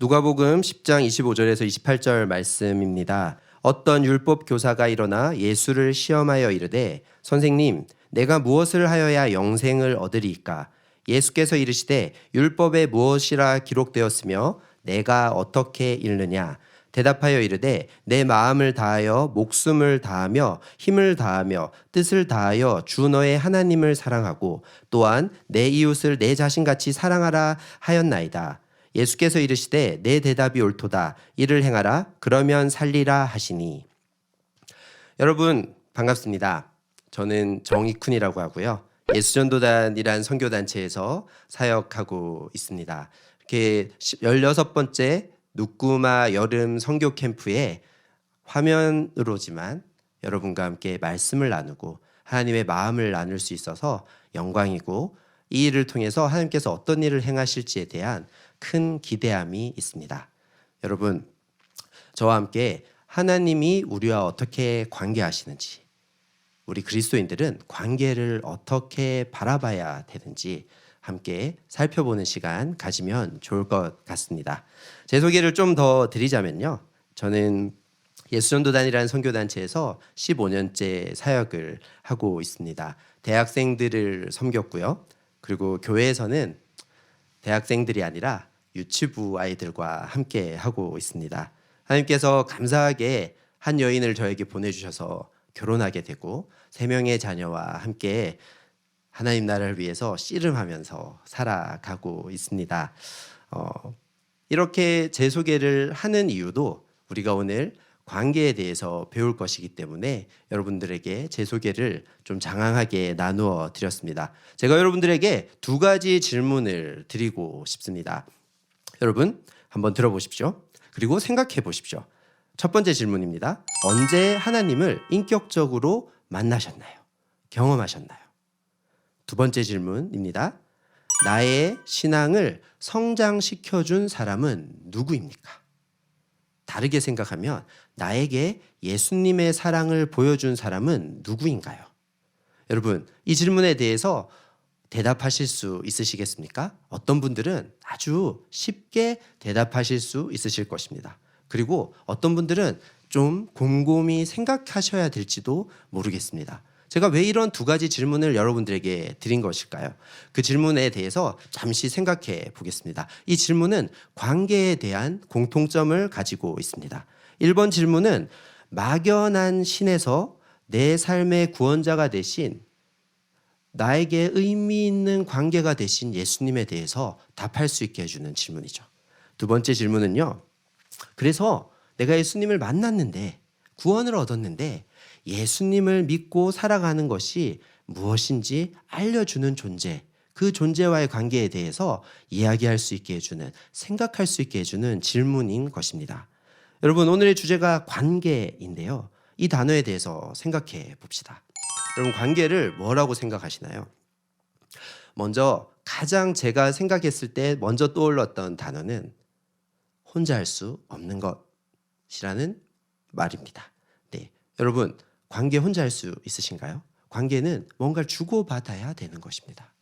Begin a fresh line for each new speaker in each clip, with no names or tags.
누가복음 10장 25절에서 28절 말씀입니다. 어떤 율법 교사가 일어나 예수를 시험하여 이르되 선생님 내가 무엇을 하여야 영생을 얻으리이까? 예수께서 이르시되 율법에 무엇이라 기록되었으며 내가 어떻게 읽느냐? 대답하여 이르되 내 마음을 다하여 목숨을 다하며 힘을 다하며 뜻을 다하여 주 너의 하나님을 사랑하고 또한 내 이웃을 내 자신같이 사랑하라 하였나이다. 예수께서 이르시되 내 대답이 옳도다. 이를 행하라. 그러면 살리라 하시니. 여러분 반갑습니다. 저는 정익훈이라고 하고요. 예수전도단이란 선교단체에서 사역하고 있습니다. 이렇게 16번째 누꾸마 여름 선교 캠프에 화면으로지만 여러분과 함께 말씀을 나누고 하나님의 마음을 나눌 수 있어서 영광이고 이 일을 통해서 하나님께서 어떤 일을 행하실지에 대한 큰 기대함이 있습니다. 여러분, 저와 함께 하나님이 우리와 어떻게 관계하시는지, 우리 그리스도인들은 관계를 어떻게 바라봐야 되는지 함께 살펴보는 시간 가지면 좋을 것 같습니다. 제 소개를 좀 더 드리자면요. 저는 예수전도단이라는 선교단체에서 15년째 사역을 하고 있습니다. 대학생들을 섬겼고요. 그리고 교회에서는 대학생들이 아니라 유치부 아이들과 함께 하고 있습니다. 하나님께서 감사하게 한 여인을 저에게 보내주셔서 결혼하게 되고 3명의 자녀와 함께 하나님 나라를 위해서 씨름하면서 살아가고 있습니다. 이렇게 제 소개를 하는 이유도 우리가 오늘 관계에 대해서 배울 것이기 때문에 여러분들에게 제 소개를 좀 장황하게 나누어 드렸습니다. 제가 여러분들에게 2가지 질문을 드리고 싶습니다. 여러분 한번 들어보십시오. 그리고 생각해 보십시오. 첫 번째 질문입니다. 언제 하나님을 인격적으로 만나셨나요? 경험하셨나요? 두 번째 질문입니다. 나의 신앙을 성장시켜준 사람은 누구입니까? 다르게 생각하면 나에게 예수님의 사랑을 보여준 사람은 누구인가요? 여러분, 이 질문에 대해서 대답하실 수 있으시겠습니까? 어떤 분들은 아주 쉽게 대답하실 수 있으실 것입니다. 그리고 어떤 분들은 좀 곰곰이 생각하셔야 될지도 모르겠습니다. 제가 왜 이런 2가지 질문을 여러분들에게 드린 것일까요? 그 질문에 대해서 잠시 생각해 보겠습니다. 이 질문은 관계에 대한 공통점을 가지고 있습니다. 1번 질문은 막연한 신에서 내 삶의 구원자가 되신 나에게 의미 있는 관계가 되신 예수님에 대해서 답할 수 있게 해주는 질문이죠. 두 번째 질문은요. 그래서 내가 예수님을 만났는데 구원을 얻었는데 예수님을 믿고 살아가는 것이 무엇인지 알려주는 존재, 그 존재와의 관계에 대해서 이야기할 수 있게 해주는, 생각할 수 있게 해주는 질문인 것입니다. 여러분, 오늘의 주제가 관계인데요. 이 단어에 대해서 생각해 봅시다. 여러분, 관계를 뭐라고 생각하시나요? 먼저 가장 제가 생각했을 때 먼저 떠올랐던 단어는 혼자 할 수 없는 것이라는 말입니다. 네, 여러분 관계 혼자 할 수 있으신가요? 관계는 뭔가를 주고받아야 되는 것입니다.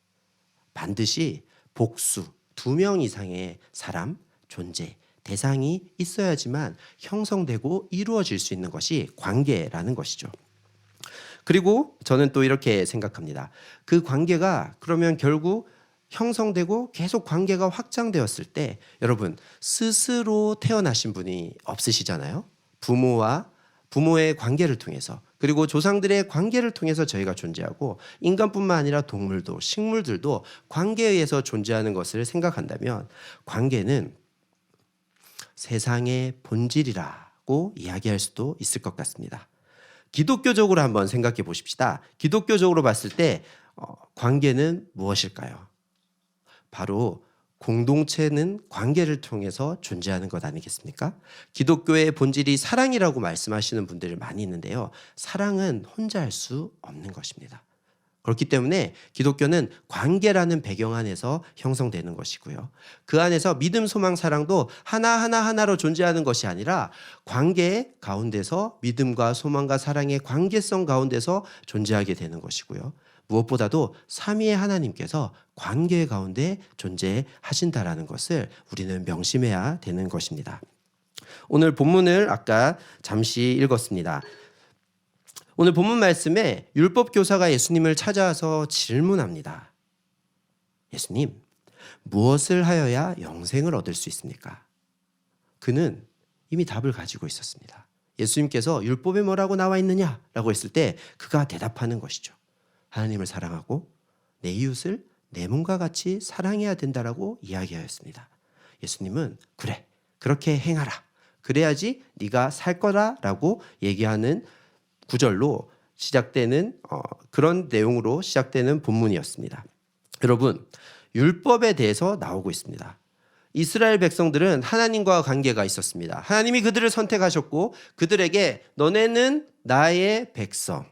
반드시 복수, 2명 이상의 사람, 존재, 대상이 있어야지만 형성되고 이루어질 수 있는 것이 관계라는 것이죠. 그리고 저는 또 이렇게 생각합니다. 그 관계가 그러면 결국 형성되고 계속 관계가 확장되었을 때 여러분 스스로 태어나신 분이 없으시잖아요. 부모의 관계를 통해서 그리고 조상들의 관계를 통해서 저희가 존재하고 인간뿐만 아니라 동물도 식물들도 관계에 의해서 존재하는 것을 생각한다면 관계는 세상의 본질이라고 이야기할 수도 있을 것 같습니다. 기독교적으로 한번 생각해 보십시다. 기독교적으로 봤을 때 관계는 무엇일까요? 바로 공동체는 관계를 통해서 존재하는 것 아니겠습니까? 기독교의 본질이 사랑이라고 말씀하시는 분들이 많이 있는데요. 사랑은 혼자 할 수 없는 것입니다. 그렇기 때문에 기독교는 관계라는 배경 안에서 형성되는 것이고요. 그 안에서 믿음, 소망, 사랑도 하나로 존재하는 것이 아니라 관계 가운데서 믿음과 소망과 사랑의 관계성 가운데서 존재하게 되는 것이고요. 무엇보다도 삼위의 하나님께서 관계 가운데 존재하신다라는 것을 우리는 명심해야 되는 것입니다. 오늘 본문을 아까 잠시 읽었습니다. 오늘 본문 말씀에 율법 교사가 예수님을 찾아와서 질문합니다. 예수님, 무엇을 하여야 영생을 얻을 수 있습니까? 그는 이미 답을 가지고 있었습니다. 예수님께서 율법에 뭐라고 나와 있느냐라고 했을 때 그가 대답하는 것이죠. 하나님을 사랑하고 내 이웃을 내 몸과 같이 사랑해야 된다라고 이야기하였습니다. 예수님은 그래, 그렇게 행하라. 그래야지 네가 살 거라라고 얘기하는 구절로 시작되는 그런 내용으로 시작되는 본문이었습니다. 여러분, 율법에 대해서 나오고 있습니다. 이스라엘 백성들은 하나님과 관계가 있었습니다. 하나님이 그들을 선택하셨고 그들에게 너네는 나의 백성,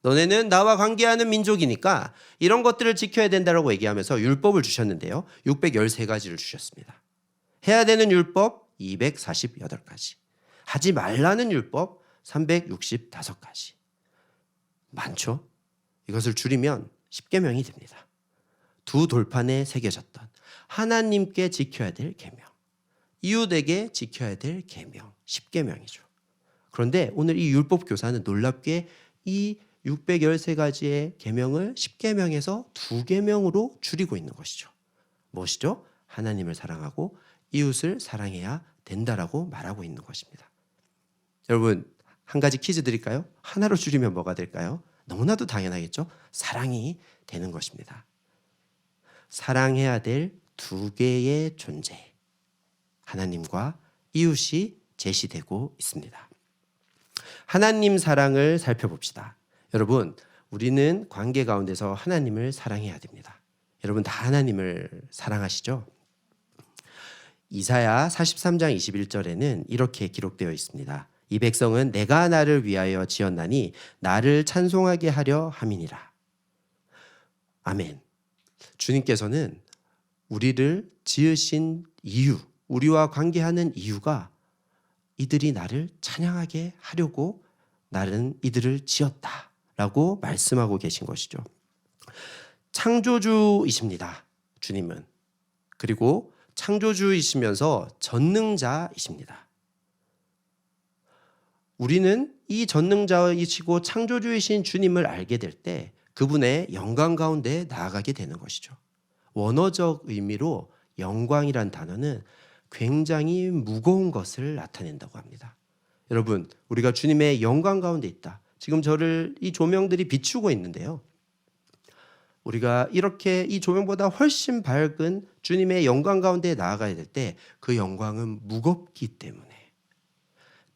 너네는 나와 관계하는 민족이니까 이런 것들을 지켜야 된다고 얘기하면서 율법을 주셨는데요. 613가지를 주셨습니다. 해야 되는 율법 248가지, 하지 말라는 율법 365가지. 많죠? 이것을 줄이면 10계명이 됩니다. 두 돌판에 새겨졌던 하나님께 지켜야 될 계명, 이웃에게 지켜야 될 계명, 10계명이죠. 그런데 오늘 이 율법 교사는 놀랍게 이 613가지의 계명을 10계명에서 2계명으로 줄이고 있는 것이죠. 무엇이죠? 하나님을 사랑하고 이웃을 사랑해야 된다라고 말하고 있는 것입니다. 여러분, 한 가지 퀴즈 드릴까요? 하나로 줄이면 뭐가 될까요? 너무나도 당연하겠죠? 사랑이 되는 것입니다. 사랑해야 될 2개의 존재, 하나님과 이웃이 제시되고 있습니다. 하나님 사랑을 살펴봅시다. 여러분, 우리는 관계 가운데서 하나님을 사랑해야 됩니다. 여러분 다 하나님을 사랑하시죠? 이사야 43장 21절에는 이렇게 기록되어 있습니다. 이 백성은 내가 나를 위하여 지었나니 나를 찬송하게 하려 함이니라. 아멘. 주님께서는 우리를 지으신 이유, 우리와 관계하는 이유가 이들이 나를 찬양하게 하려고 나는 이들을 지었다라고 말씀하고 계신 것이죠. 창조주이십니다. 주님은. 그리고 창조주이시면서 전능자이십니다. 우리는 이 전능자이시고 창조주이신 주님을 알게 될 때 그분의 영광 가운데 나아가게 되는 것이죠. 원어적 의미로 영광이란 단어는 굉장히 무거운 것을 나타낸다고 합니다. 여러분, 우리가 주님의 영광 가운데 있다. 지금 저를 이 조명들이 비추고 있는데요. 우리가 이렇게 이 조명보다 훨씬 밝은 주님의 영광 가운데 나아가야 될 때 그 영광은 무겁기 때문에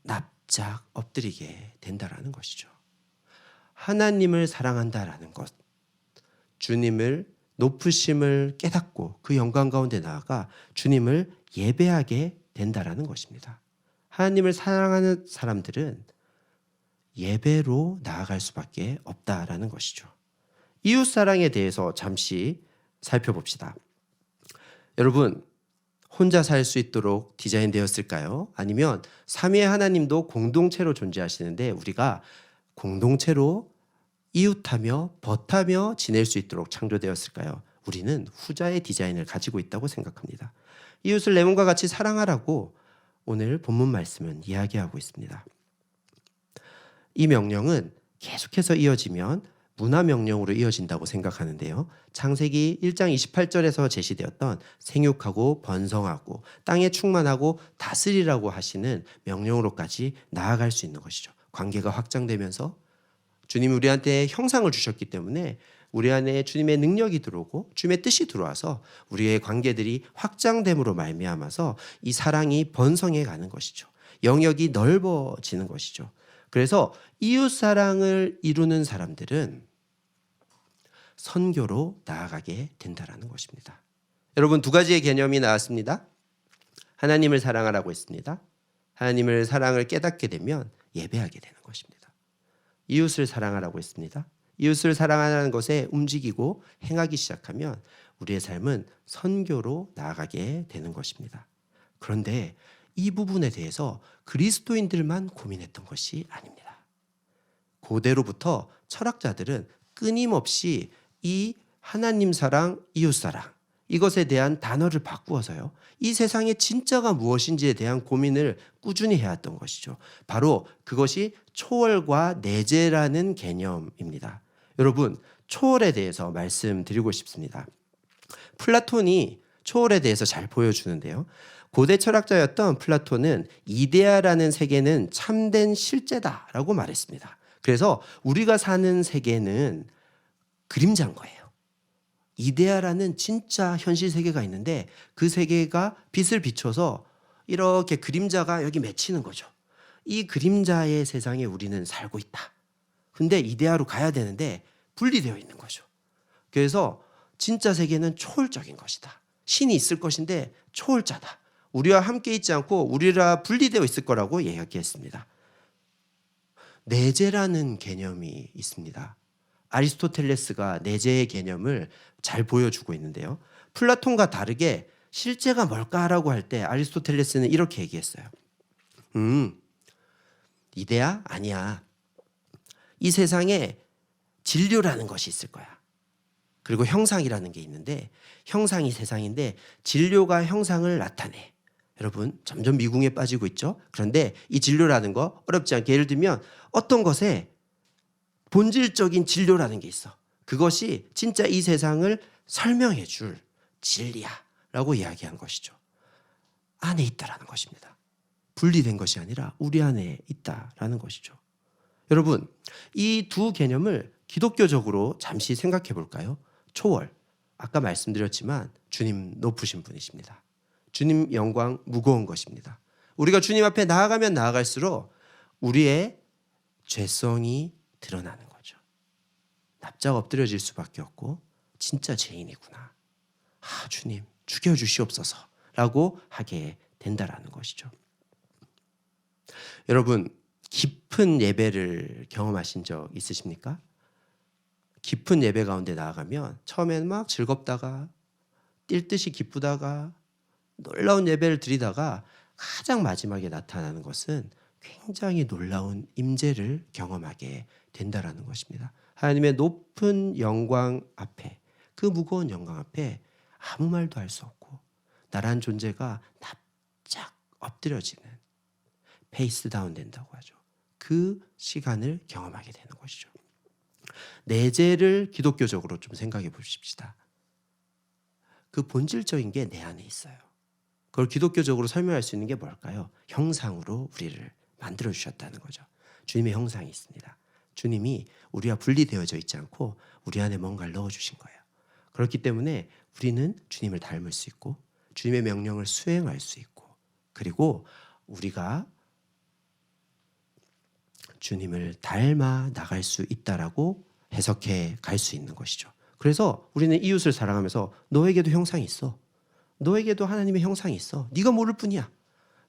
납작 엎드리게 된다라는 것이죠. 하나님을 사랑한다라는 것, 주님을 높으심을 깨닫고 그 영광 가운데 나아가 주님을 예배하게 된다라는 것입니다. 하나님을 사랑하는 사람들은 예배로 나아갈 수밖에 없다라는 것이죠. 이웃사랑에 대해서 잠시 살펴봅시다. 여러분, 혼자 살 수 있도록 디자인되었을까요? 아니면 삼위의 하나님도 공동체로 존재하시는데 우리가 공동체로 이웃하며 벗하며 지낼 수 있도록 창조되었을까요? 우리는 후자의 디자인을 가지고 있다고 생각합니다. 이웃을 내 몸과 같이 사랑하라고 오늘 본문 말씀은 이야기하고 있습니다. 이 명령은 계속해서 이어지면 문화명령으로 이어진다고 생각하는데요. 창세기 1장 28절에서 제시되었던 생육하고 번성하고 땅에 충만하고 다스리라고 하시는 명령으로까지 나아갈 수 있는 것이죠. 관계가 확장되면서 주님이 우리한테 형상을 주셨기 때문에 우리 안에 주님의 능력이 들어오고 주님의 뜻이 들어와서 우리의 관계들이 확장됨으로 말미암아서 이 사랑이 번성해 가는 것이죠. 영역이 넓어지는 것이죠. 그래서 이웃사랑을 이루는 사람들은 선교로 나아가게 된다는 것입니다. 여러분, 2가지의 개념이 나왔습니다. 하나님을 사랑하라고 했습니다. 하나님을 사랑을 깨닫게 되면 예배하게 되는 것입니다. 이웃을 사랑하라고 했습니다. 이웃을 사랑하는 것에 움직이고 행하기 시작하면 우리의 삶은 선교로 나아가게 되는 것입니다. 그런데 이 부분에 대해서 그리스도인들만 고민했던 것이 아닙니다. 고대로부터 철학자들은 끊임없이 이 하나님 사랑, 이웃 사랑 이것에 대한 단어를 바꾸어서요. 이 세상의 진짜가 무엇인지에 대한 고민을 꾸준히 해왔던 것이죠. 바로 그것이 초월과 내재라는 개념입니다. 여러분, 초월에 대해서 말씀드리고 싶습니다. 플라톤이 초월에 대해서 잘 보여주는데요. 고대 철학자였던 플라톤은 이데아라는 세계는 참된 실제다라고 말했습니다. 그래서 우리가 사는 세계는 그림자인 거예요. 이데아라는 진짜 현실 세계가 있는데 그 세계가 빛을 비춰서 이렇게 그림자가 여기 맺히는 거죠. 이 그림자의 세상에 우리는 살고 있다. 근데 이데아로 가야 되는데 분리되어 있는 거죠. 그래서 진짜 세계는 초월적인 것이다. 신이 있을 것인데 초월자다. 우리와 함께 있지 않고 우리라 분리되어 있을 거라고 이야기했습니다. 내재라는 개념이 있습니다. 아리스토텔레스가 내재의 개념을 잘 보여주고 있는데요. 플라톤과 다르게 실제가 뭘까라고 할 때 아리스토텔레스는 이렇게 얘기했어요. 이데아? 아니야. 이 세상에 진료라는 것이 있을 거야. 그리고 형상이라는 게 있는데 형상이 세상인데 진료가 형상을 나타내. 여러분 점점 미궁에 빠지고 있죠. 그런데 이 진료라는 거 어렵지 않게 예를 들면 어떤 것에 본질적인 진료라는 게 있어. 그것이 진짜 이 세상을 설명해 줄 진리야 라고 이야기한 것이죠. 안에 있다라는 것입니다. 분리된 것이 아니라 우리 안에 있다라는 것이죠. 여러분, 이 두 개념을 기독교적으로 잠시 생각해 볼까요? 초월, 아까 말씀드렸지만 주님 높으신 분이십니다. 주님 영광 무거운 것입니다. 우리가 주님 앞에 나아가면 나아갈수록 우리의 죄성이 드러나는 거죠. 납작 엎드려질 수밖에 없고 진짜 죄인이구나. 주님 죽여주시옵소서 라고 하게 된다라는 것이죠. 여러분 깊은 예배를 경험하신 적 있으십니까? 깊은 예배 가운데 나아가면 처음에는 막 즐겁다가 뛸 듯이 기쁘다가 놀라운 예배를 드리다가 가장 마지막에 나타나는 것은 굉장히 놀라운 임재를 경험하게 된다라는 것입니다. 하나님의 높은 영광 앞에, 그 무거운 영광 앞에 아무 말도 할 수 없고 나란 존재가 납작 엎드려지는 페이스 다운 된다고 하죠. 그 시간을 경험하게 되는 것이죠. 내재를 기독교적으로 좀 생각해 보십시다. 그 본질적인 게 내 안에 있어요. 그걸 기독교적으로 설명할 수 있는 게 뭘까요? 형상으로 우리를 만들어 주셨다는 거죠. 주님의 형상이 있습니다. 주님이 우리와 분리되어져 있지 않고 우리 안에 뭔가를 넣어주신 거예요. 그렇기 때문에 우리는 주님을 닮을 수 있고 주님의 명령을 수행할 수 있고 그리고 우리가 주님을 닮아 나갈 수 있다라고 해석해 갈 수 있는 것이죠. 그래서 우리는 이웃을 사랑하면서 너에게도 형상이 있어. 너에게도 하나님의 형상이 있어. 네가 모를 뿐이야.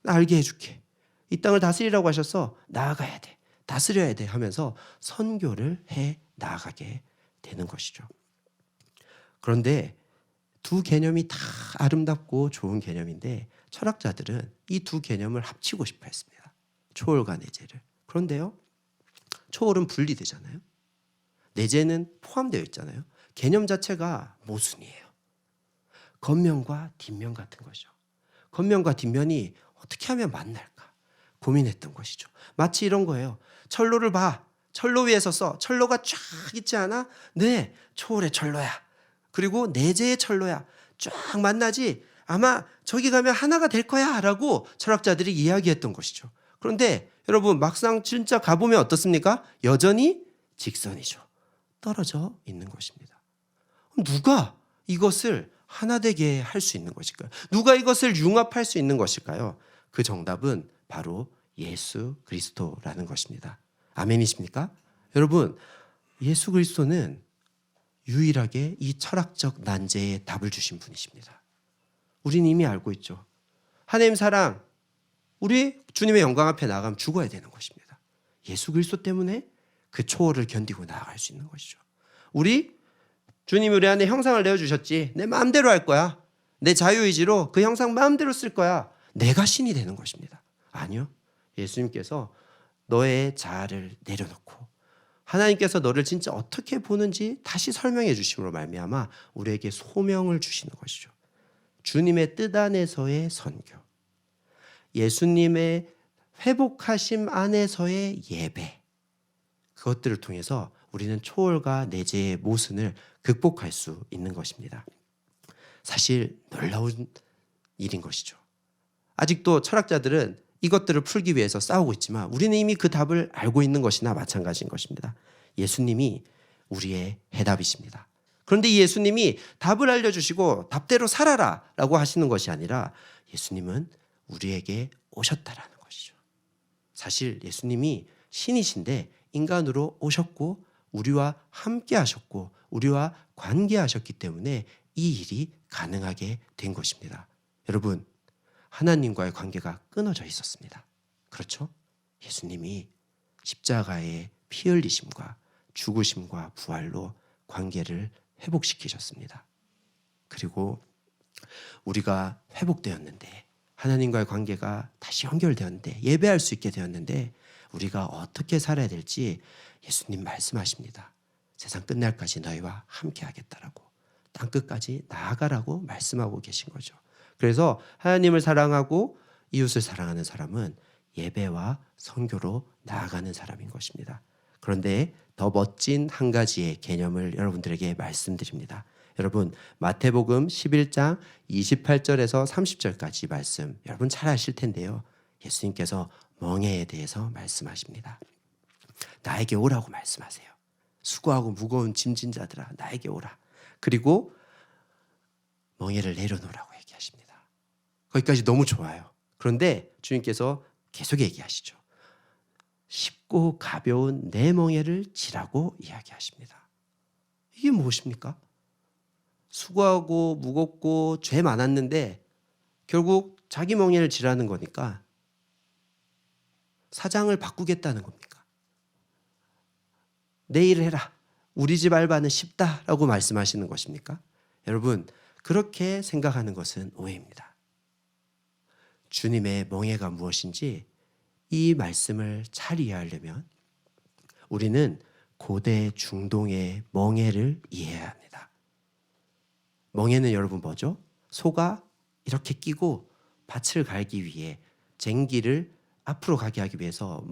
나 알게 해줄게. 이 땅을 다스리라고 하셔서 나아가야 돼. 다스려야 돼 하면서 선교를 해 나아가게 되는 것이죠. 그런데 두 개념이 다 아름답고 좋은 개념인데 철학자들은 이 두 개념을 합치고 싶어 했습니다. 초월과 내재를. 그런데요. 초월은 분리되잖아요. 내재는 포함되어 있잖아요. 개념 자체가 모순이에요. 겉면과 뒷면 같은 것이죠. 겉면과 뒷면이 어떻게 하면 만날까 고민했던 것이죠. 마치 이런 거예요. 철로를 봐. 철로 위에 섰어. 철로가 쫙 있지 않아? 네, 초월의 철로야. 그리고 내재의 철로야. 쫙 만나지 아마 저기 가면 하나가 될 거야 라고 철학자들이 이야기했던 것이죠. 그런데 여러분 막상 진짜 가보면 어떻습니까? 여전히 직선이죠. 떨어져 있는 것입니다. 누가 이것을 하나 되게 할 수 있는 것일까요? 누가 이것을 융합할 수 있는 것일까요? 그 정답은 바로 예수 그리스도라는 것입니다. 아멘이십니까? 여러분 예수 그리스도는 유일하게 이 철학적 난제에 답을 주신 분이십니다. 우리는 이미 알고 있죠. 하나님 사랑, 우리 주님의 영광 앞에 나가면 죽어야 되는 것입니다. 예수 그리스도 때문에 그 초월을 견디고 나아갈 수 있는 것이죠. 주님이 우리 안에 형상을 내어주셨지. 내 마음대로 할 거야. 내 자유의지로 그 형상 마음대로 쓸 거야. 내가 신이 되는 것입니다. 아니요. 예수님께서 너의 자아를 내려놓고 하나님께서 너를 진짜 어떻게 보는지 다시 설명해 주심으로 말미암아 우리에게 소명을 주시는 것이죠. 주님의 뜻 안에서의 선교, 예수님의 회복하심 안에서의 예배, 그것들을 통해서 우리는 초월과 내재의 모순을 극복할 수 있는 것입니다. 사실 놀라운 일인 것이죠. 아직도 철학자들은 이것들을 풀기 위해서 싸우고 있지만 우리는 이미 그 답을 알고 있는 것이나 마찬가지인 것입니다. 예수님이 우리의 해답이십니다. 그런데 이 예수님이 답을 알려주시고 답대로 살아라 라고 하시는 것이 아니라 예수님은 우리에게 오셨다라는 것이죠. 사실 예수님이 신이신데 인간으로 오셨고 우리와 함께 하셨고 우리와 관계하셨기 때문에 이 일이 가능하게 된 것입니다. 여러분, 하나님과의 관계가 끊어져 있었습니다. 그렇죠? 예수님이 십자가의 피 흘리심과 죽으심과 부활로 관계를 회복시키셨습니다. 그리고 우리가 회복되었는데, 하나님과의 관계가 다시 연결되었는데, 예배할 수 있게 되었는데 우리가 어떻게 살아야 될지 예수님 말씀하십니다. 세상 끝날까지 너희와 함께 하겠다라고, 땅끝까지 나아가라고 말씀하고 계신 거죠. 그래서 하나님을 사랑하고 이웃을 사랑하는 사람은 예배와 선교로 나아가는 사람인 것입니다. 그런데 더 멋진 한 가지의 개념을 여러분들에게 말씀드립니다. 여러분, 마태복음 11장 28절에서 30절까지 말씀 여러분 잘 아실 텐데요. 예수님께서 멍에에 대해서 말씀하십니다. 나에게 오라고 말씀하세요. 수고하고 무거운 짐진 자들아 나에게 오라. 그리고 멍에를 내려놓으라고 얘기하십니다. 거기까지 너무 좋아요. 그런데 주님께서 계속 얘기하시죠. 쉽고 가벼운 내 멍에를 지라고 이야기하십니다. 이게 무엇입니까? 수고하고 무겁고 죄 많았는데 결국 자기 멍에를 지라는 거니까 사장을 바꾸겠다는 겁니까? 내 일을 해라. 우리 집 알바는 쉽다라고 말씀하시는 것입니까? 여러분, 그렇게 생각하는 것은 오해입니다. 주님의 멍에가 무엇인지 이 말씀을 잘 이해하려면 우리는 고대 중동의 멍에를 이해해야 합니다. 멍에는 여러분 뭐죠? 소가 이렇게 끼고 밭을 갈기 위해 쟁기를 앞으로 가게 하기 위해서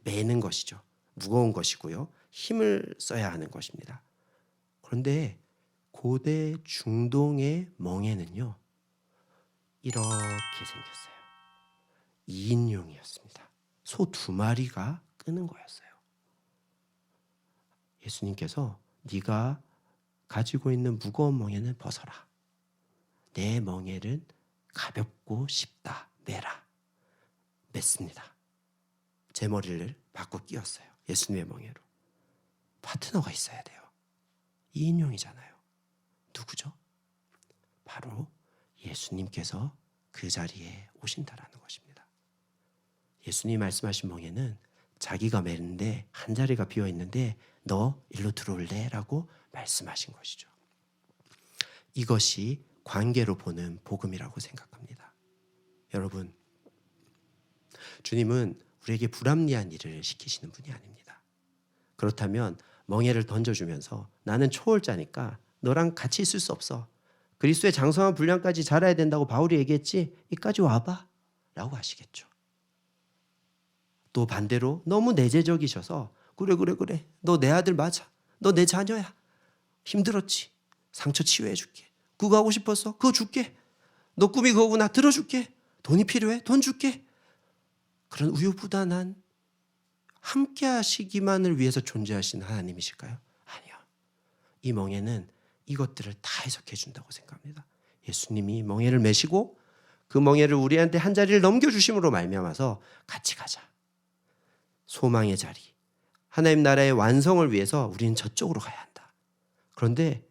매는 것이죠. 무거운 것이고요. 힘을 써야 하는 것입니다. 그런데 고대 중동의 멍에는요, 이렇게 생겼어요. 2인용이었습니다. 소 2마리가 끄는 거였어요. 예수님께서 네가 가지고 있는 무거운 멍에는 벗어라. 내 멍에는 가볍고 쉽다. 매라. 맸습니다. 제 머리를 바꿔 끼웠어요. 예수님의 멍에로. 파트너가 있어야 돼요. 2인용이잖아요. 누구죠? 바로 예수님께서 그 자리에 오신다라는 것입니다. 예수님이 말씀하신 멍에는 자기가 매는데 한 자리가 비어 있는데 너 일로 들어올래? 라고 말씀하신 것이죠. 이것이 관계로 보는 복음이라고 생각합니다. 여러분, 주님은 우리에게 불합리한 일을 시키시는 분이 아닙니다. 그렇다면 멍에를 던져주면서 나는 초월자니까 너랑 같이 있을 수 없어. 그리스도의 장성한 분량까지 자라야 된다고 바울이 얘기했지? 이까지 와봐 라고 하시겠죠. 또 반대로 너무 내재적이셔서 그래 너 내 아들 맞아. 너 내 자녀야. 힘들었지. 상처 치유해 줄게. 그거 하고 싶었어? 그거 줄게. 너 꿈이 그거구나. 들어줄게. 돈이 필요해? 돈 줄게. 그런 우유부단한 함께 하시기만을 위해서 존재하시는 하나님이실까요? 아니요. 이 멍에는 이것들을 다 해석해 준다고 생각합니다. 예수님이 멍에를 메시고 그 멍에를 우리한테 한 자리를 넘겨주심으로 말미암아서 같이 가자. 소망의 자리, 하나님 나라의 완성을 위해서 우리는 저쪽으로 가야 한다. 그런데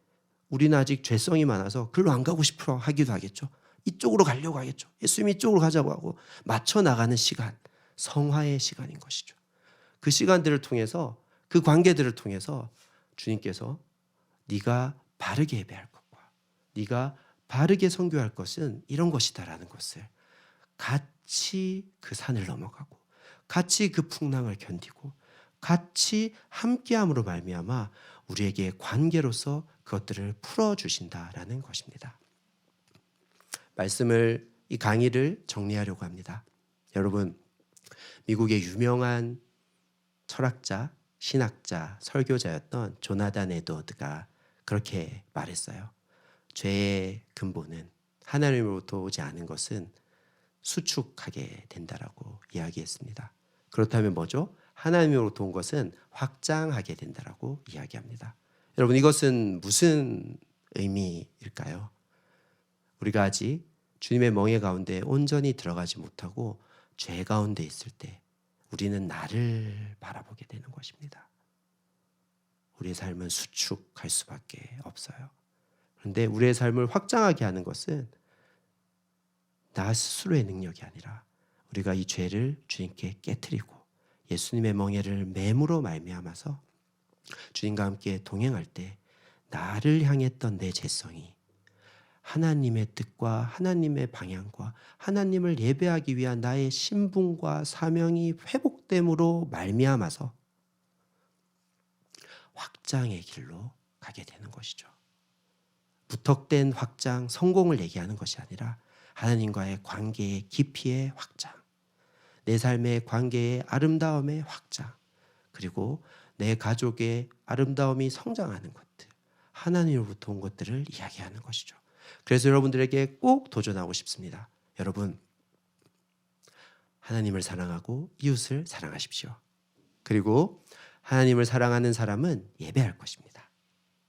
우리는 아직 죄성이 많아서 글로 안 가고 싶어 하기도 하겠죠. 이쪽으로 가려고 하겠죠. 예수님이 이쪽으로 가자고 하고 맞춰 나가는 시간, 성화의 시간인 것이죠. 그 시간들을 통해서, 그 관계들을 통해서 주님께서 네가 바르게 예배할 것과 네가 바르게 선교할 것은 이런 것이다라는 것을 같이 그 산을 넘어가고 같이 그 풍랑을 견디고 같이 함께함으로 말미암아 우리에게 관계로서 그것들을 풀어주신다라는 것입니다. 말씀을, 이 강의를 정리하려고 합니다. 여러분, 미국의 유명한 철학자, 신학자, 설교자였던 조나단 에드워드가 그렇게 말했어요. 죄의 근본은, 하나님으로부터 오지 않은 것은 수축하게 된다라고 이야기했습니다. 그렇다면 뭐죠? 하나님으로부터 온 것은 확장하게 된다라고 이야기합니다. 여러분, 이것은 무슨 의미일까요? 우리가 아직 주님의 멍에 가운데 온전히 들어가지 못하고 죄 가운데 있을 때 우리는 나를 바라보게 되는 것입니다. 우리의 삶은 수축할 수밖에 없어요. 그런데 우리의 삶을 확장하게 하는 것은 나 스스로의 능력이 아니라 우리가 이 죄를 주님께 깨트리고 예수님의 멍에를 맴으로 말미암아서 주님과 함께 동행할 때 나를 향했던 내 죄성이 하나님의 뜻과 하나님의 방향과 하나님을 예배하기 위한 나의 신분과 사명이 회복됨으로 말미암아서 확장의 길로 가게 되는 것이죠. 무턱된 확장, 성공을 얘기하는 것이 아니라 하나님과의 관계의 깊이의 확장, 내 삶의 관계의 아름다움의 확장, 그리고 내 가족의 아름다움이 성장하는 것들, 하나님으로부터 온 것들을 이야기하는 것이죠. 그래서 여러분들에게 꼭 도전하고 싶습니다. 여러분, 하나님을 사랑하고 이웃을 사랑하십시오. 그리고 하나님을 사랑하는 사람은 예배할 것입니다.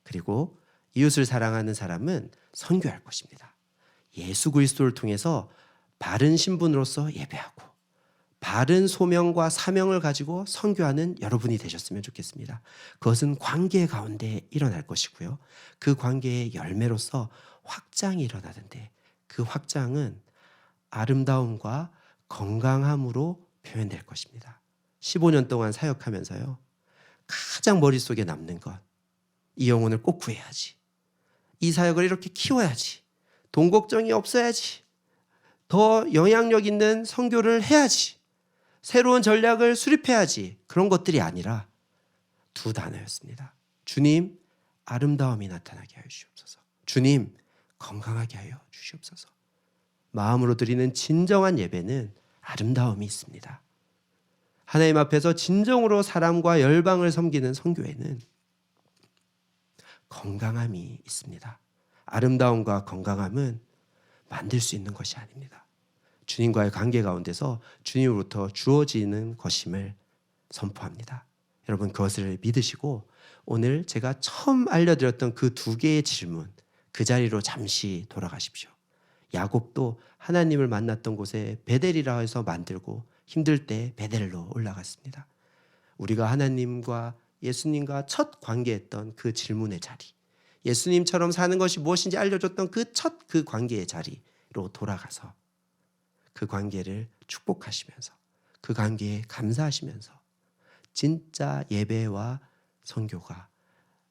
그리고 이웃을 사랑하는 사람은 선교할 것입니다. 예수 그리스도를 통해서 바른 신분으로서 예배하고 바른 소명과 사명을 가지고 선교하는 여러분이 되셨으면 좋겠습니다. 그것은 관계 가운데 일어날 것이고요. 그 관계의 열매로서 확장이 일어나는데 그 확장은 아름다움과 건강함으로 표현될 것입니다. 15년 동안 사역하면서요, 가장 머릿속에 남는 것, 이 영혼을 꼭 구해야지, 이 사역을 이렇게 키워야지, 돈 걱정이 없어야지, 더 영향력 있는 선교를 해야지, 새로운 전략을 수립해야지, 그런 것들이 아니라 두 단어였습니다. 주님, 아름다움이 나타나게 하여 주시옵소서. 주님, 건강하게 하여 주시옵소서. 마음으로 드리는 진정한 예배는 아름다움이 있습니다. 하나님 앞에서 진정으로 사람과 열방을 섬기는 선교회는 건강함이 있습니다. 아름다움과 건강함은 만들 수 있는 것이 아닙니다. 주님과의 관계 가운데서 주님으로부터 주어지는 것임을 선포합니다. 여러분, 그것을 믿으시고 오늘 제가 처음 알려드렸던 그 두 개의 질문, 그 자리로 잠시 돌아가십시오. 야곱도 하나님을 만났던 곳에 베델이라 해서 만들고 힘들 때 베델로 올라갔습니다. 우리가 하나님과 예수님과 첫 관계했던 그 질문의 자리, 예수님처럼 사는 것이 무엇인지 알려줬던 그 관계의 자리로 돌아가서 그 관계를 축복하시면서 그 관계에 감사하시면서 진짜 예배와 선교가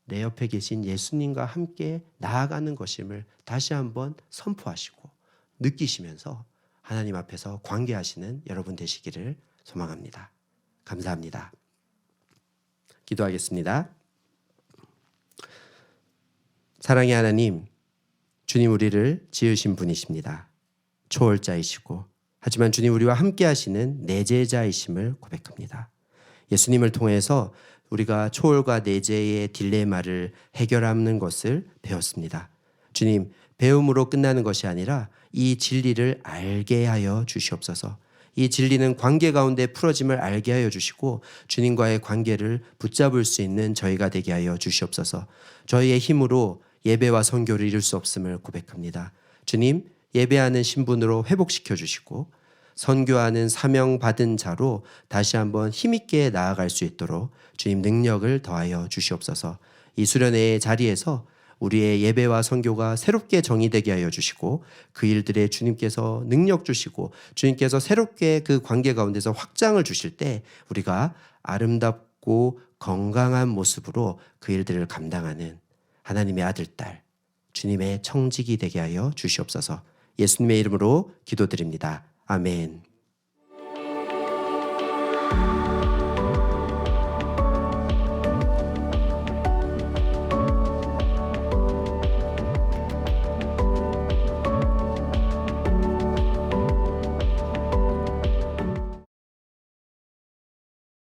내 옆에 계신 예수님과 함께 나아가는 것임을 다시 한번 선포하시고 느끼시면서 하나님 앞에서 관계하시는 여러분 되시기를 소망합니다. 감사합니다. 기도하겠습니다. 사랑의 하나님, 주님 우리를 지으신 분이십니다. 초월자이시고 하지만 주님 우리와 함께 하시는 내제자이심을 고백합니다. 예수님을 통해서 우리가 초월과 내재의 딜레마를 해결하는 것을 배웠습니다. 주님, 배움으로 끝나는 것이 아니라 이 진리를 알게 하여 주시옵소서. 이 진리는 관계 가운데 풀어짐을 알게 하여 주시고 주님과의 관계를 붙잡을 수 있는 저희가 되게 하여 주시옵소서. 저희의 힘으로 예배와 선교를 이룰 수 없음을 고백합니다. 주님, 예배하는 신분으로 회복시켜 주시고 선교하는 사명 받은 자로 다시 한번 힘있게 나아갈 수 있도록 주님 능력을 더하여 주시옵소서. 이 수련회의 자리에서 우리의 예배와 선교가 새롭게 정의되게 하여 주시고 그 일들에 주님께서 능력 주시고 주님께서 새롭게 그 관계 가운데서 확장을 주실 때 우리가 아름답고 건강한 모습으로 그 일들을 감당하는 하나님의 아들, 딸, 주님의 청직이 되게 하여 주시옵소서. 예수님의 이름으로 기도드립니다. 아멘.